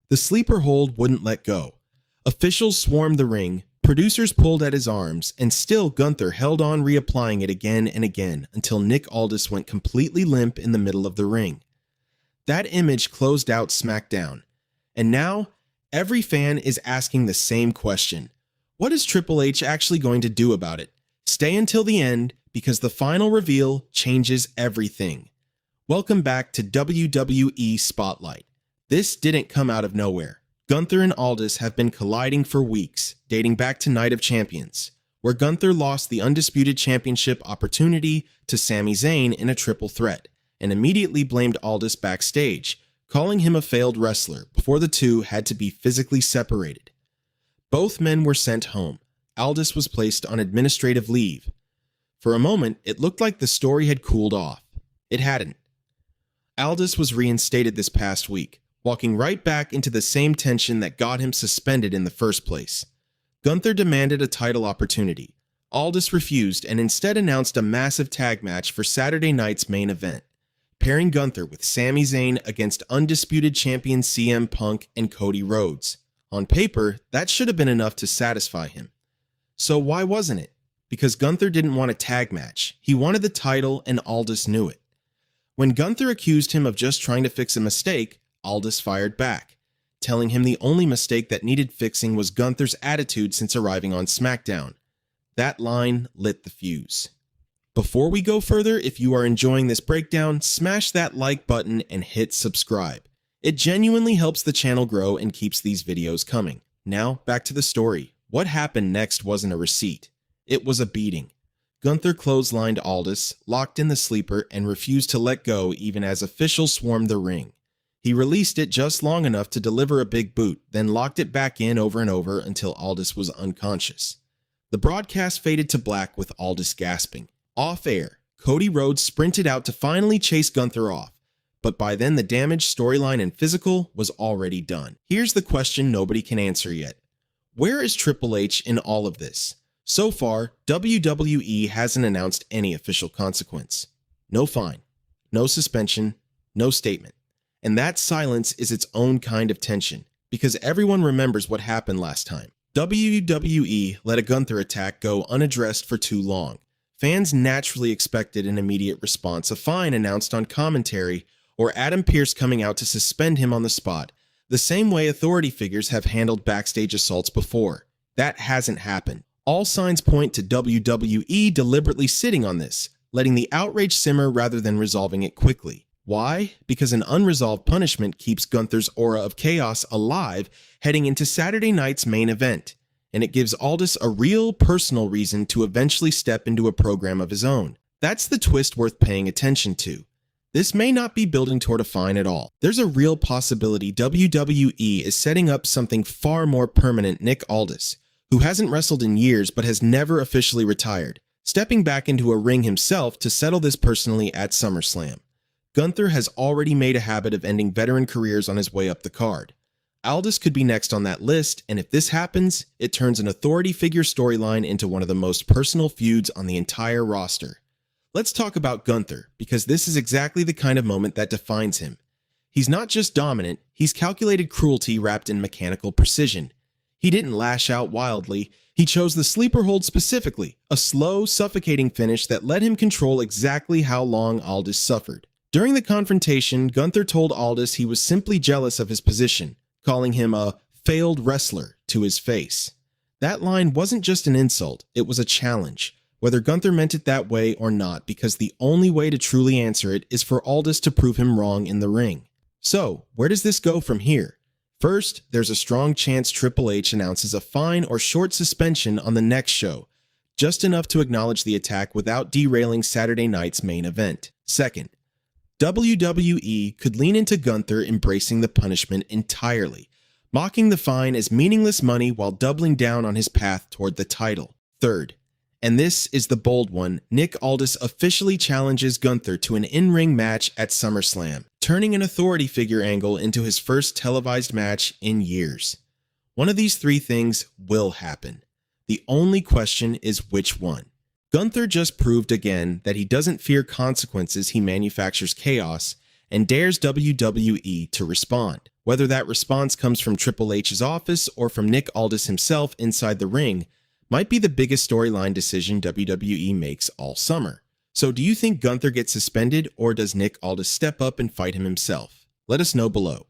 The sleeper hold wouldn't let go. Officials swarmed the ring, producers pulled at his arms, and still Gunther held on, reapplying it again and again until Nick Aldis went completely limp in the middle of the ring. That image closed out SmackDown. And now, every fan is asking the same question. What is Triple H actually going to do about it? Stay until the end, because the final reveal changes everything. Welcome back to WWE Spotlight. This didn't come out of nowhere. Gunther and Aldis have been colliding for weeks, dating back to Night of Champions, where Gunther lost the Undisputed Championship opportunity to Sami Zayn in a triple threat, and immediately blamed Aldis backstage, calling him a failed wrestler before the two had to be physically separated. Both men were sent home. Aldis was placed on administrative leave. For a moment, it looked like the story had cooled off. It hadn't. Aldis was reinstated this past week, walking right back into the same tension that got him suspended in the first place. Gunther demanded a title opportunity. Aldis refused and instead announced a massive tag match for Saturday night's main event, pairing Gunther with Sami Zayn against undisputed champion CM Punk and Cody Rhodes. On paper, that should have been enough to satisfy him. So why wasn't it? Because Gunther didn't want a tag match. He wanted the title, and Aldis knew it. When Gunther accused him of just trying to fix a mistake, Aldis fired back, telling him the only mistake that needed fixing was Gunther's attitude since arriving on SmackDown. That line lit the fuse. Before we go further, if you are enjoying this breakdown, smash that like button and hit subscribe. It genuinely helps the channel grow and keeps these videos coming. Now, back to the story. What happened next wasn't a receipt. It was a beating. Gunther clotheslined Aldis, locked in the sleeper, and refused to let go even as officials swarmed the ring. He released it just long enough to deliver a big boot, then locked it back in over and over until Aldis was unconscious. The broadcast faded to black with Aldis gasping. Off air, Cody Rhodes sprinted out to finally chase Gunther off, but by then the damage, storyline, and physical was already done. Here's the question nobody can answer yet. Where is Triple H in all of this? So far, WWE hasn't announced any official consequence. No fine, no suspension, no statement. And that silence is its own kind of tension, because everyone remembers what happened last time. WWE let a Gunther attack go unaddressed for too long. Fans naturally expected an immediate response, a fine announced on commentary, or Adam Pearce coming out to suspend him on the spot, the same way authority figures have handled backstage assaults before. That hasn't happened. All signs point to WWE deliberately sitting on this, letting the outrage simmer rather than resolving it quickly. Why? Because an unresolved punishment keeps Gunther's aura of chaos alive heading into Saturday night's main event, and it gives Aldis a real personal reason to eventually step into a program of his own. That's the twist worth paying attention to. This may not be building toward a fine at all. There's a real possibility WWE is setting up something far more permanent. Nick Aldis, who hasn't wrestled in years but has never officially retired, stepping back into a ring himself to settle this personally at SummerSlam. Gunther has already made a habit of ending veteran careers on his way up the card. Aldis could be next on that list, and if this happens, it turns an authority figure storyline into one of the most personal feuds on the entire roster. Let's talk about Gunther, because this is exactly the kind of moment that defines him. He's not just dominant, he's calculated cruelty wrapped in mechanical precision. He didn't lash out wildly, he chose the sleeper hold specifically, a slow, suffocating finish that let him control exactly how long Aldis suffered. During the confrontation, Gunther told Aldis he was simply jealous of his position, calling him a failed wrestler to his face. That line wasn't just an insult, it was a challenge, whether Gunther meant it that way or not, because the only way to truly answer it is for Aldis to prove him wrong in the ring. So, where does this go from here? First, there's a strong chance Triple H announces a fine or short suspension on the next show, just enough to acknowledge the attack without derailing Saturday night's main event. Second, WWE could lean into Gunther embracing the punishment entirely, mocking the fine as meaningless money while doubling down on his path toward the title. Third, and this is the bold one, Nick Aldis officially challenges Gunther to an in-ring match at SummerSlam, turning an authority figure angle into his first televised match in years. One of these three things will happen. The only question is which one. Gunther just proved again that he doesn't fear consequences, he manufactures chaos, and dares WWE to respond. Whether that response comes from Triple H's office or from Nick Aldis himself inside the ring might be the biggest storyline decision WWE makes all summer. So do you think Gunther gets suspended, or does Nick Aldis step up and fight him himself? Let us know below.